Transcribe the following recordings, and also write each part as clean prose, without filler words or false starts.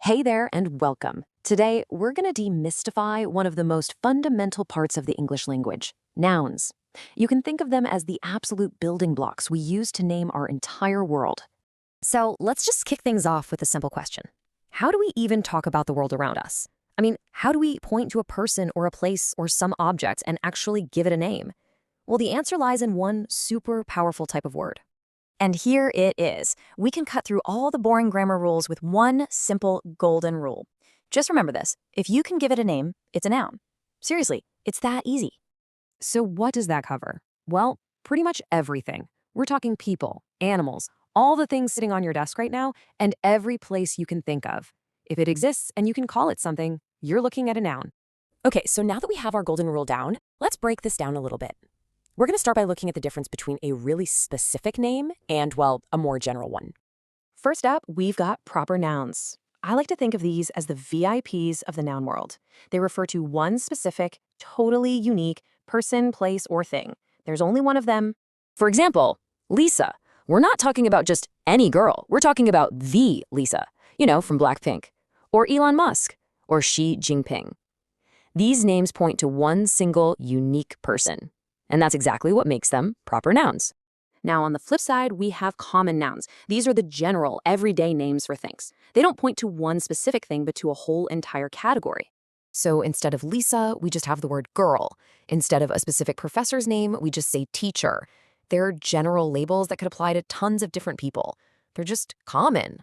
Hey there and welcome. Today, we're going to demystify one of the most fundamental parts of the English language, nouns. You can think of them as the absolute building blocks we use to name our entire world. So let's just kick things off with a simple question. How do we even talk about the world around us? How do we point to a person or a place or some object and actually give it a name? Well, the answer lies in one super powerful type of word. And here it is. We can cut through all the boring grammar rules with one simple golden rule. Just remember this. If you can give it a name, it's a noun. Seriously, it's that easy. So what does that cover? Well, pretty much everything. We're talking people, animals, all the things sitting on your desk right now, and every place you can think of. If it exists and you can call it something, you're looking at a noun. Okay, so now that we have our golden rule down, let's break this down a little bit. We're going to start by looking at the difference between a really specific name and, well, a more general one. First up, we've got proper nouns. I like to think of these as the VIPs of the noun world. They refer to one specific, totally unique person, place, or thing. There's only one of them. For example, Lisa. We're not talking about just any girl. We're talking about the Lisa, from Blackpink. Or Elon Musk. Or Xi Jinping. These names point to one single, unique person. And that's exactly what makes them proper nouns. Now, on the flip side, we have common nouns. These are the general, everyday names for things. They don't point to one specific thing, but to a whole entire category. So instead of Lisa, we just have the word girl. Instead of a specific professor's name, we just say teacher. They're general labels that could apply to tons of different people. They're just common.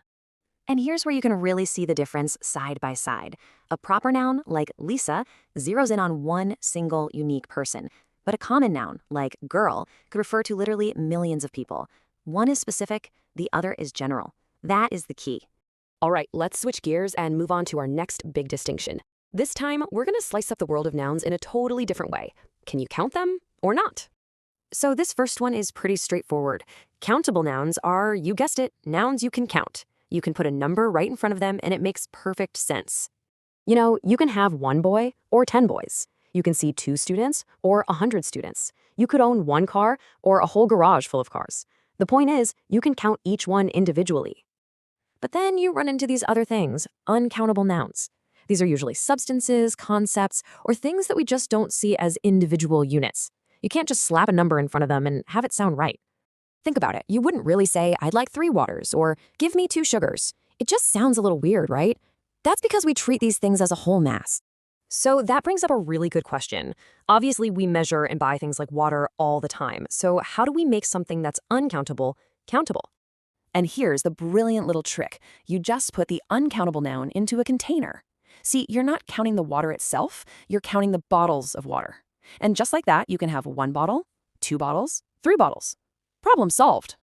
And here's where you can really see the difference side by side. A proper noun, like Lisa, zeroes in on one single, unique person. But a common noun, like girl, could refer to literally millions of people. One is specific, the other is general. That is the key. All right, let's switch gears and move on to our next big distinction. This time, we're going to slice up the world of nouns in a totally different way. Can you count them or not? So this first one is pretty straightforward. Countable nouns are, you guessed it, nouns you can count. You can put a number right in front of them and it makes perfect sense. You can have 1 boy or 10 boys. You can see 2 students or 100 students. You could own 1 car or a whole garage full of cars. The point is, you can count each one individually. But then you run into these other things, uncountable nouns. These are usually substances, concepts, or things that we just don't see as individual units. You can't just slap a number in front of them and have it sound right. Think about it. You wouldn't really say, I'd like 3 waters, or give me 2 sugars. It just sounds a little weird, right? That's because we treat these things as a whole mass. So that brings up a really good question. Obviously, we measure and buy things like water all the time. So how do we make something that's uncountable, countable? And here's the brilliant little trick. You just put the uncountable noun into a container. See, you're not counting the water itself, you're counting the bottles of water. And just like that, you can have 1 bottle, 2 bottles, 3 bottles. Problem solved.